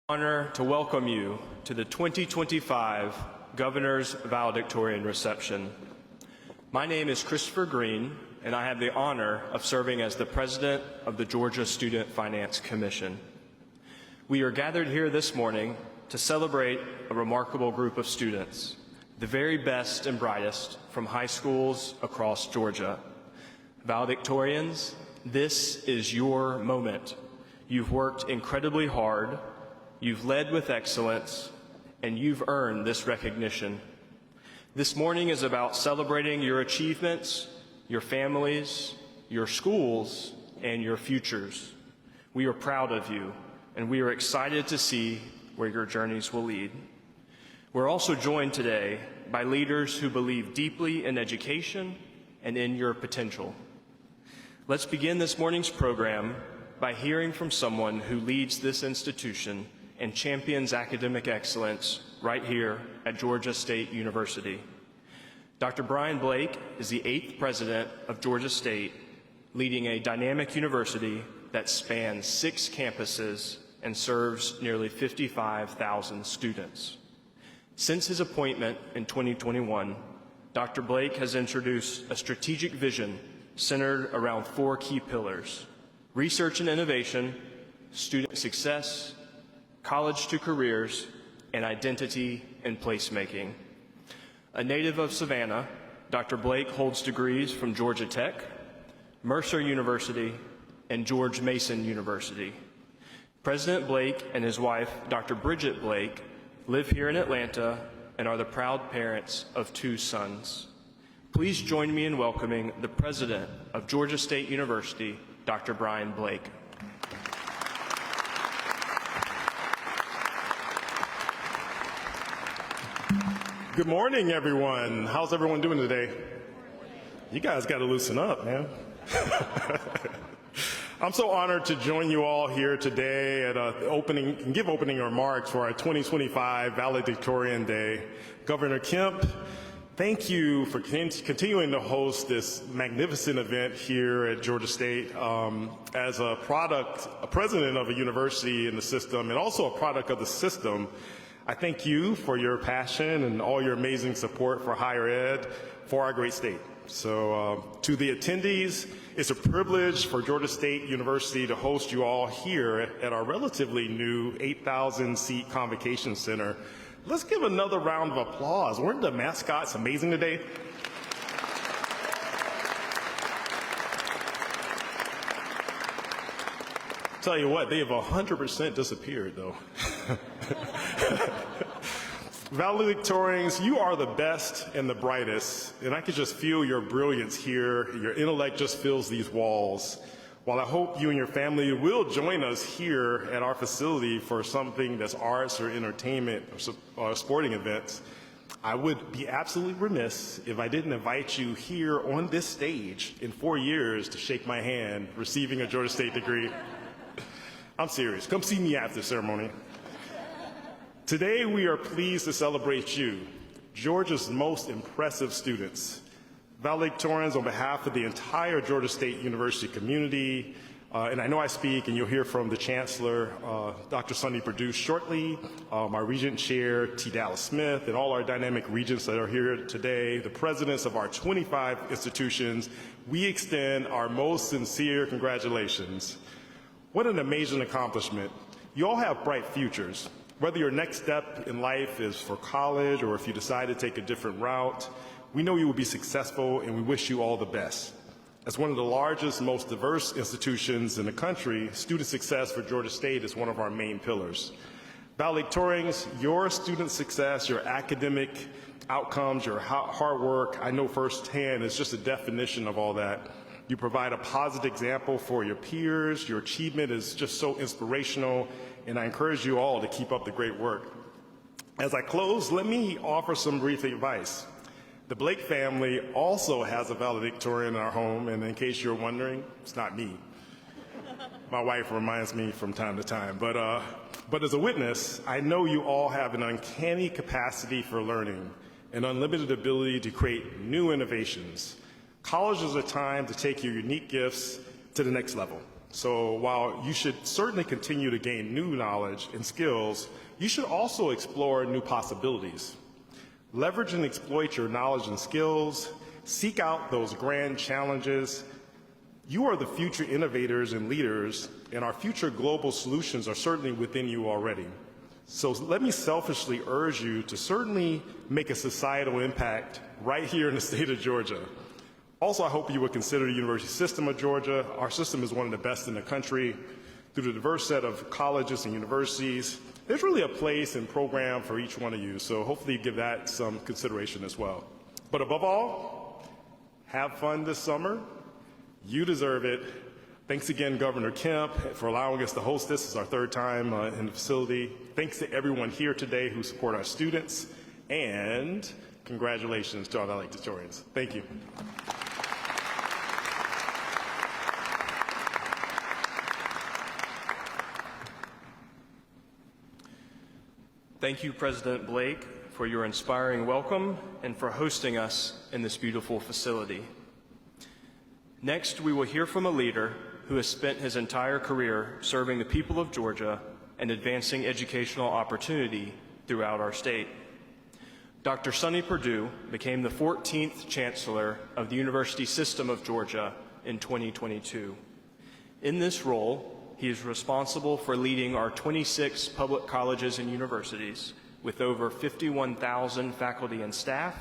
Honor to welcome you to the 2025 Governor's Valedictorian Reception. My name is Christopher Green, and I have the honor of serving as the President of the Georgia Student Finance Commission. We are gathered here this morning to celebrate a remarkable group of students, the very best and brightest from high schools across Georgia. Valedictorians, this is your moment. You've worked incredibly hard, you've led with excellence, and you've earned this recognition. This morning is about celebrating your achievements, your families, your schools, and your futures. We are proud of you, and we are excited to see where your journeys will lead. We're also joined today by leaders who believe deeply in education and in your potential. Let's begin this morning's program by hearing from someone who leads this institution and champions academic excellence right here at Georgia State University. Dr. Brian Blake is the 8th president of Georgia State, leading a dynamic university that spans 6 campuses and serves nearly 55,000 students. Since his appointment in 2021, Dr. Blake has introduced a strategic vision centered around 4 key pillars: research and innovation, student success, college to careers, and identity and placemaking. A native of Savannah, Dr. Blake holds degrees from Georgia Tech, Mercer University, and George Mason University. President Blake and his wife, Dr. Bridget Blake, live here in Atlanta and are the proud parents of 2 sons. Please join me in welcoming the president of Georgia State University, Dr. Brian Blake. Good morning, everyone. How's everyone doing today? You guys got to loosen up, man. I'm so honored to join you all here today at give opening remarks for our 2025 Valedictorian Day. Governor Kemp, thank you for continuing to host this magnificent event here at Georgia State. As a president of a university in the system, and also a product of the system, I thank you for your passion and all your amazing support for higher ed for our great state. So to the attendees, it's a privilege for Georgia State University to host you all here at our relatively new 8,000-seat convocation center. Let's give another round of applause. Weren't the mascots amazing today? Tell you what, they have 100% disappeared, though. Valedictorians, you are the best and the brightest, and I could just feel your brilliance here. Your intellect just fills these walls. While I hope you and your family will join us here at our facility for something that's arts or entertainment or sporting events, I would be absolutely remiss if I didn't invite you here on this stage in 4 years to shake my hand receiving a Georgia State degree. I'm serious. Come see me after the ceremony. Today, we are pleased to celebrate you, Georgia's most impressive students. Valedictorians, on behalf of the entire Georgia State University community, and I know I speak, and you'll hear from the Chancellor, Dr. Sunny Purdue, shortly, my Regent Chair, T. Dallas Smith, and all our dynamic regents that are here today, the presidents of our 25 institutions, we extend our most sincere congratulations. What an amazing accomplishment. You all have bright futures. Whether your next step in life is for college or if you decide to take a different route, we know you will be successful and we wish you all the best. As one of the largest, most diverse institutions in the country, student success for Georgia State is one of our main pillars. Valedictorians, your student success, your academic outcomes, your hard work, I know firsthand is just a definition of all that. You provide a positive example for your peers. Your achievement is just so inspirational, and I encourage you all to keep up the great work. As I close, let me offer some brief advice. The Blake family also has a valedictorian in our home, and in case you're wondering, it's not me. My wife reminds me from time to time. But as a witness, I know you all have an uncanny capacity for learning, an unlimited ability to create new innovations. College is a time to take your unique gifts to the next level. So while you should certainly continue to gain new knowledge and skills, you should also explore new possibilities. Leverage and exploit your knowledge and skills. Seek out those grand challenges. You are the future innovators and leaders, and our future global solutions are certainly within you already. So let me selfishly urge you to certainly make a societal impact right here in the state of Georgia. Also, I hope you would consider the university system of Georgia. Our system is one of the best in the country. Through the diverse set of colleges and universities, there's really a place and program for each one of you, so hopefully you give that some consideration as well. But above all, have fun this summer. You deserve it. Thanks again, Governor Kemp, for allowing us to host this. This is our third time in the facility. Thanks to everyone here today who support our students, and congratulations to our valedictorians. Thank you. Thank you, President Blake, for your inspiring welcome and for hosting us in this beautiful facility. Next, we will hear from a leader who has spent his entire career serving the people of Georgia and advancing educational opportunity throughout our state. Dr. Sunny Purdue became the 14th Chancellor of the University System of Georgia in 2022. In this role, he is responsible for leading our 26 public colleges and universities with over 51,000 faculty and staff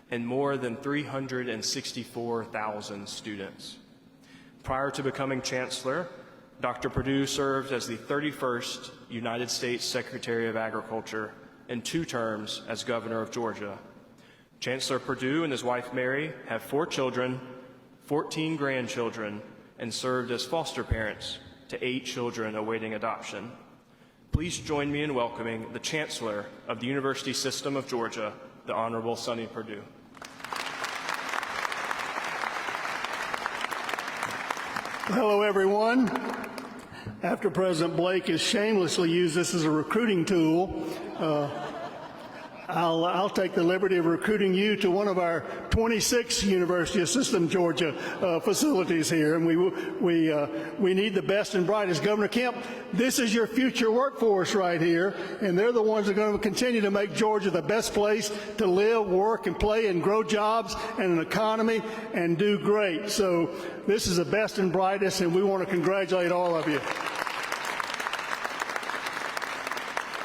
and more than 364,000 students. Prior to becoming Chancellor, Dr. Purdue served as the 31st United States Secretary of Agriculture and 2 terms as Governor of Georgia. Chancellor Purdue and his wife Mary have 4 children, 14 grandchildren, and served as foster parents to 8 children awaiting adoption. Please join me in welcoming the Chancellor of the University System of Georgia, the Honorable Sunny Purdue. Hello, everyone. After President Blake has shamelessly used this as a recruiting tool, I'll take the liberty of recruiting you to one of our 26 University of System Georgia facilities here, and we need the best and brightest. Governor Kemp, this is your future workforce right here, and they're the ones that are going to continue to make Georgia the best place to live, work, and play, and grow jobs and an economy and do great. So this is the best and brightest, and we want to congratulate all of you.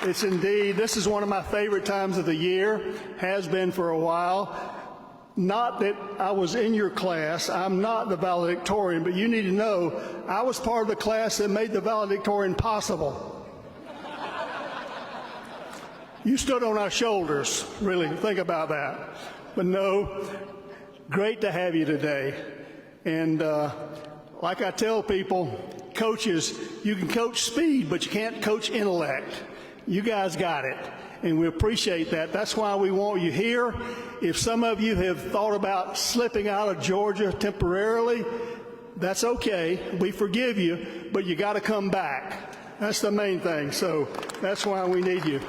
It's indeed, this is one of my favorite times of the year, has been for a while. Not that I was in your class, I'm not the valedictorian, but you need to know I was part of the class that made the valedictorian possible. You stood on our shoulders, really, think about that. But no, great to have you today. And like I tell people, coaches, you can coach speed, but you can't coach intellect. You guys got it, and we appreciate that. That's why we want you here. If some of you have thought about slipping out of Georgia temporarily, that's okay. We forgive you, but you got to come back. That's the main thing, so that's why we need you.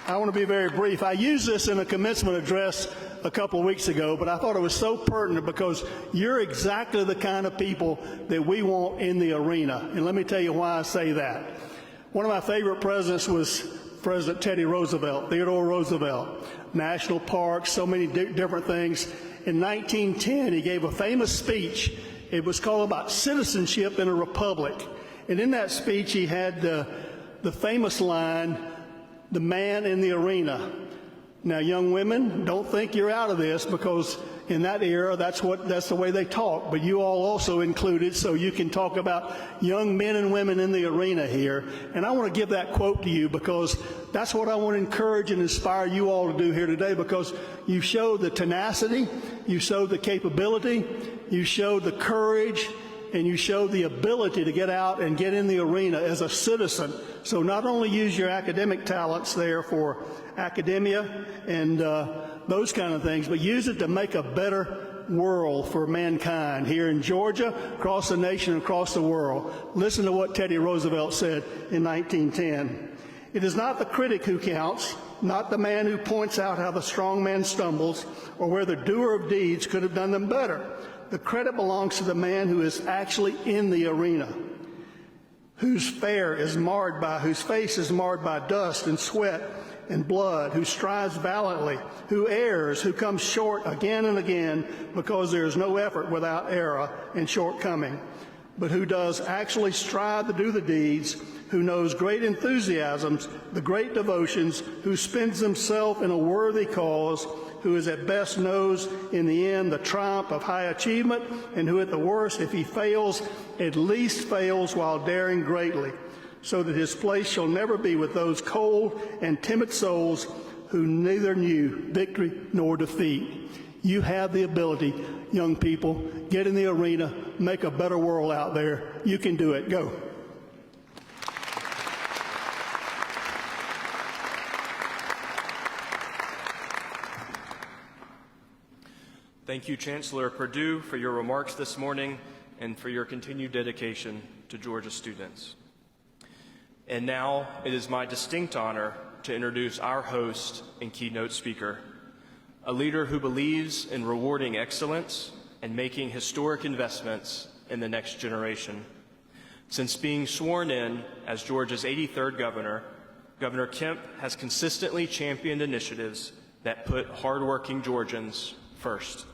I want to be very brief. I used this in a commencement address a couple of weeks ago, but I thought it was so pertinent because you're exactly the kind of people that we want in the arena, and let me tell you why I say that. One of my favorite presidents was President Teddy Roosevelt, Theodore Roosevelt. National parks, so many different things. In 1910, he gave a famous speech. It was called about citizenship in a republic. And in that speech, he had the famous line, "The man in the arena." Now, young women, don't think you're out of this because in that era, that's the way they talk. But you all also included, so you can talk about young men and women in the arena here. And I want to give that quote to you because that's what I want to encourage and inspire you all to do here today, because you showed the tenacity, you showed the capability, you showed the courage, and you showed the ability to get out and get in the arena as a citizen. So not only use your academic talents there for academia and those kind of things, but use it to make a better world for mankind here in Georgia, across the nation, across the world. Listen to what Teddy Roosevelt said in 1910. "It is not the critic who counts, not the man who points out how the strong man stumbles or where the doer of deeds could have done them better. the credit belongs to the man who is actually in the arena, whose face is marred by dust and sweat and blood, who strives valiantly, who errs, who comes short again and again, because there is no effort without error and shortcoming, but who does actually strive to do the deeds, who knows great enthusiasms, the great devotions, who spends himself in a worthy cause, who is at best knows in the end the triumph of high achievement, and who at the worst, if he fails, at least fails while daring greatly, so that his place shall never be with those cold and timid souls who neither knew victory nor defeat. You have the ability, young people. Get in the arena, make a better world out there. You can do it. Go. Thank you, Chancellor Purdue, for your remarks this morning and for your continued dedication to Georgia students. And now it is my distinct honor to introduce our host and keynote speaker, a leader who believes in rewarding excellence and making historic investments in the next generation. Since being sworn in as Georgia's 83rd governor, Governor Kemp has consistently championed initiatives that put hardworking Georgians first.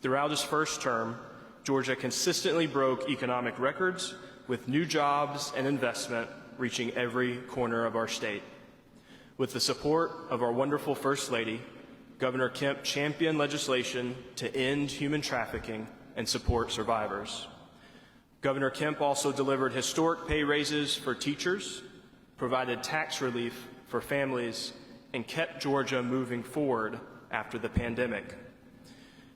Throughout his first term, Georgia consistently broke economic records with new jobs and investment reaching every corner of our state. With the support of our wonderful First Lady, Governor Kemp championed legislation to end human trafficking and support survivors. Governor Kemp also delivered historic pay raises for teachers, provided tax relief for families, and kept Georgia moving forward after the pandemic.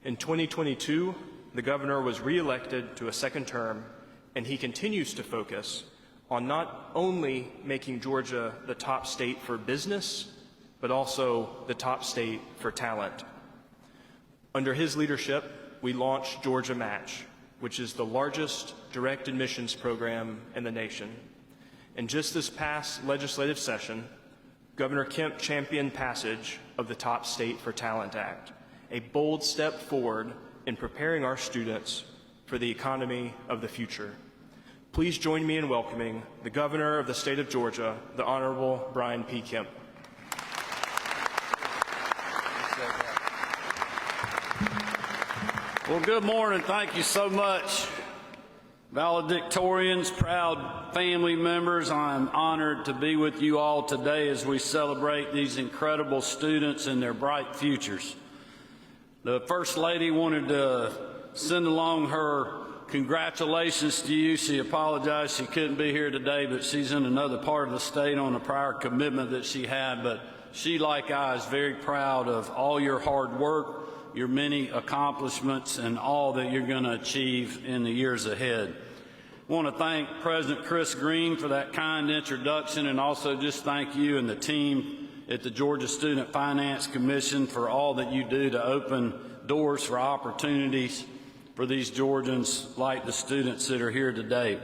In 2022, the governor was reelected to a second term, and he continues to focus on not only making Georgia the top state for business, but also the top state for talent. Under his leadership, we launched Georgia Match, which is the largest direct admissions program in the nation. And just this past legislative session, Governor Kemp championed passage of the Top State for Talent Act, a bold step forward in preparing our students for the economy of the future. Please join me in welcoming the Governor of the state of Georgia, the Honorable Brian P. Kemp. Well, good morning. Thank you so much. Valedictorians, proud family members, I'm honored to be with you all today as we celebrate these incredible students and their bright futures. The First Lady wanted to send along her congratulations to you. She apologized she couldn't be here today, but she's in another part of the state on a prior commitment that she had. But she, like I, is very proud of all your hard work, your many accomplishments, and all that you're going to achieve in the years ahead. I want to thank President Chris Green for that kind introduction, and also just thank you and the team at the Georgia Student Finance Commission for all that you do to open doors for opportunities for these Georgians like the students that are here today.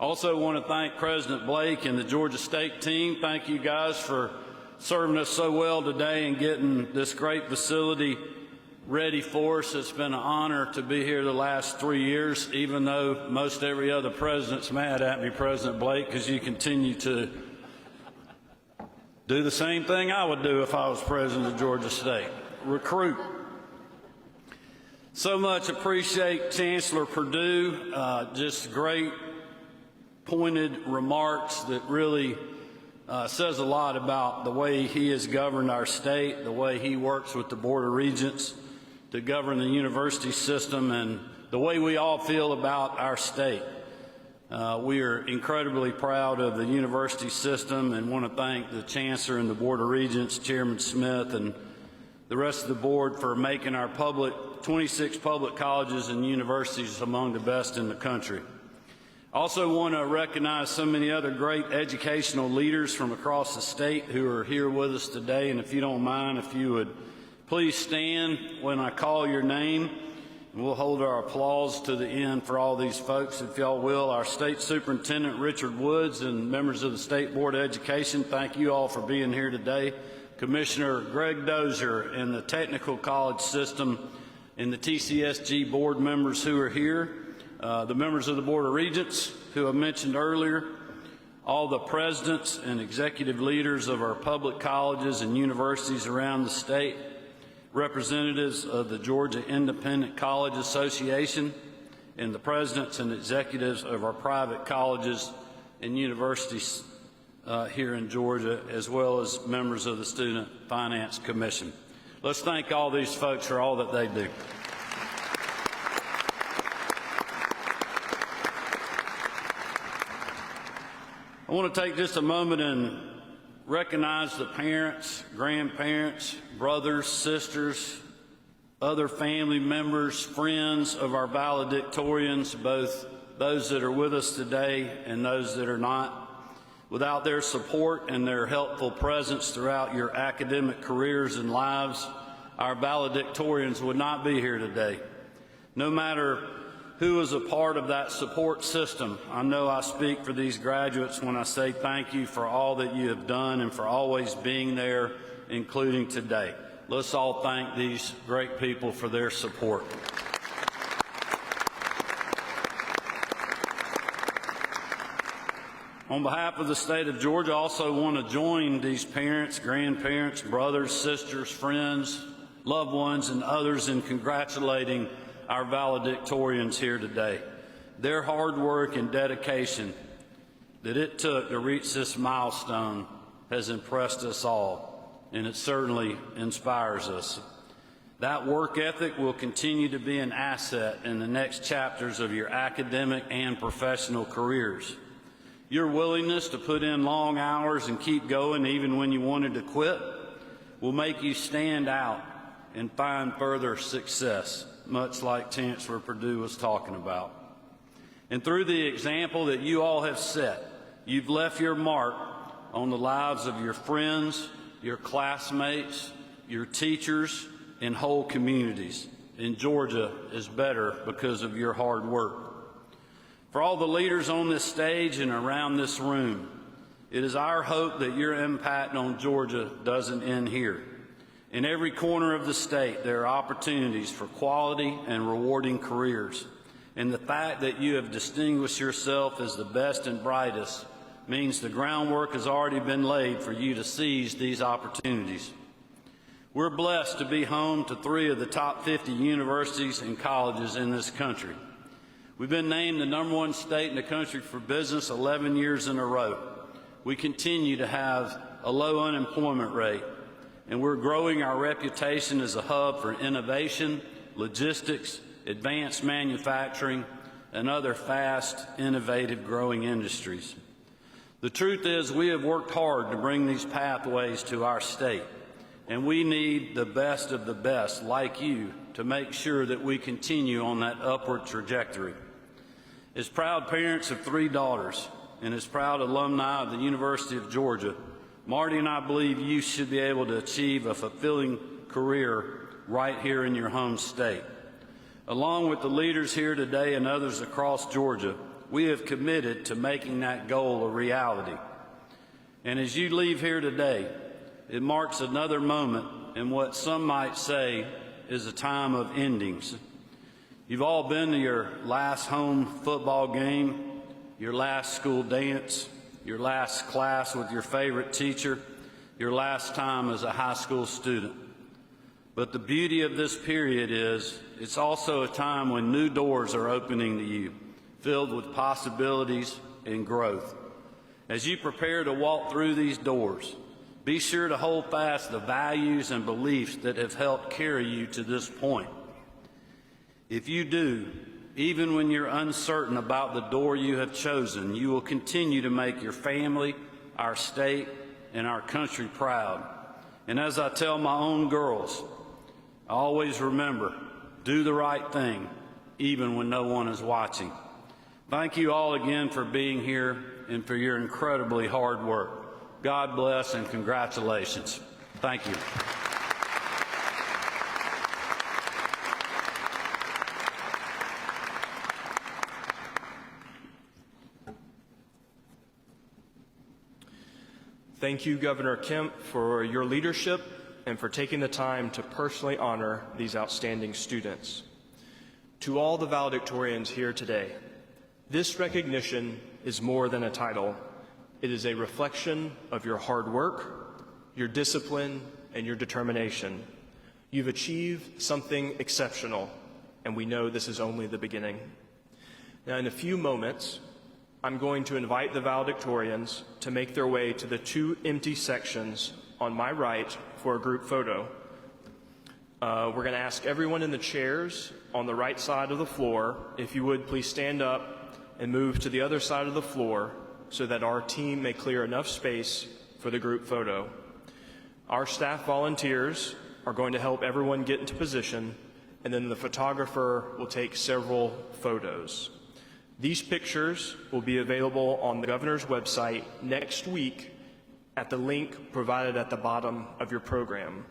Also want to thank President Blake and the Georgia State team. Thank you guys for serving us so well today and getting this great facility ready for us. It's been an honor to be here the last 3 years, even though most every other president's mad at me, President Blake, because you continue to do the same thing I would do if I was president of Georgia State, recruit. So much appreciate Chancellor Purdue, just great pointed remarks that really says a lot about the way he has governed our state, the way he works with the Board of Regents to govern the university system, and the way we all feel about our state. We are incredibly proud of the university system and want to thank the Chancellor and the Board of Regents, Chairman Smith, and the rest of the board for making our 26 public colleges and universities among the best in the country. Also want to recognize so many other great educational leaders from across the state who are here with us today, and if you don't mind, if you would please stand when I call your name. We'll hold our applause to the end for all these folks, if y'all will. Our State Superintendent, Richard Woods, and members of the State Board of Education, thank you all for being here today. Commissioner Greg Dozier and the Technical College System and the TCSG board members who are here, the members of the Board of Regents who I mentioned earlier, all the presidents and executive leaders of our public colleges and universities around the state, representatives of the Georgia Independent College Association, and the presidents and executives of our private colleges and universities here in Georgia, as well as members of the Student Finance Commission. Let's thank all these folks for all that they do. I want to take just a moment and recognize the parents, grandparents, brothers, sisters, other family members, friends of our valedictorians, both those that are with us today and those that are not. Without their support and their helpful presence throughout your academic careers and lives, our valedictorians would not be here today. No matter who is a part of that support system, I know I speak for these graduates when I say thank you for all that you have done and for always being there, including today. Let's all thank these great people for their support. On behalf of the state of Georgia, I also want to join these parents, grandparents, brothers, sisters, friends, loved ones, and others in congratulating our valedictorians here today. Their hard work and dedication that it took to reach this milestone has impressed us all, and it certainly inspires us. That work ethic will continue to be an asset in the next chapters of your academic and professional careers. Your willingness to put in long hours and keep going even when you wanted to quit will make you stand out and find further success, much like Chancellor Purdue was talking about. And through the example that you all have set, you've left your mark on the lives of your friends, your classmates, your teachers, and whole communities. And Georgia is better because of your hard work. For all the leaders on this stage and around this room, it is our hope that your impact on Georgia doesn't end here. In every corner of the state, there are opportunities for quality and rewarding careers. And the fact that you have distinguished yourself as the best and brightest means the groundwork has already been laid for you to seize these opportunities. We're blessed to be home to 3 of the top 50 universities and colleges in this country. We've been named the #1 state in the country for business 11 years in a row. We continue to have a low unemployment rate, and we're growing our reputation as a hub for innovation, logistics, advanced manufacturing, and other fast, innovative, growing industries. The truth is, we have worked hard to bring these pathways to our state, and we need the best of the best, like you, to make sure that we continue on that upward trajectory. As proud parents of 3 daughters, and as proud alumni of the University of Georgia, Marty and I believe you should be able to achieve a fulfilling career right here in your home state. Along with the leaders here today and others across Georgia, we have committed to making that goal a reality. And as you leave here today, it marks another moment in what some might say is a time of endings. You've all been to your last home football game, your last school dance, your last class with your favorite teacher, your last time as a high school student. But the beauty of this period is it's also a time when new doors are opening to you, filled with possibilities and growth. As you prepare to walk through these doors, be sure to hold fast the values and beliefs that have helped carry you to this point. If you do, even when you're uncertain about the door you have chosen, you will continue to make your family, our state, and our country proud. And as I tell my own girls, I always remember, do the right thing, even when no one is watching. Thank you all again for being here and for your incredibly hard work. God bless and congratulations. Thank you. Thank you, Governor Kemp, for your leadership and for taking the time to personally honor these outstanding students. To all the valedictorians here today, this recognition is more than a title. It is a reflection of your hard work, your discipline, and your determination. You've achieved something exceptional, and we know this is only the beginning. Now, in a few moments, I'm going to invite the valedictorians to make their way to the 2 empty sections on my right for a group photo. We're going to ask everyone in the chairs on the right side of the floor, if you would please stand up and move to the other side of the floor so that our team may clear enough space for the group photo. Our staff volunteers are going to help everyone get into position, and then the photographer will take several photos. These pictures will be available on the governor's website next week at the link provided at the bottom of your program.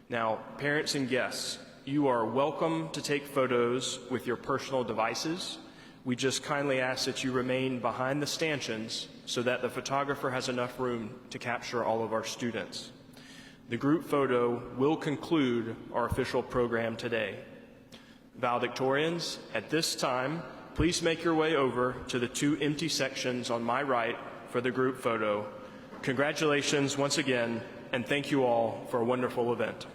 Now, parents and guests, you are welcome to take photos with your personal devices. We just kindly ask that you remain behind the stanchions so that the photographer has enough room to capture all of our students. The group photo will conclude our official program today. Valedictorians, at this time, please make your way over to the 2 empty sections on my right for the group photo. Congratulations once again, and thank you all for a wonderful event.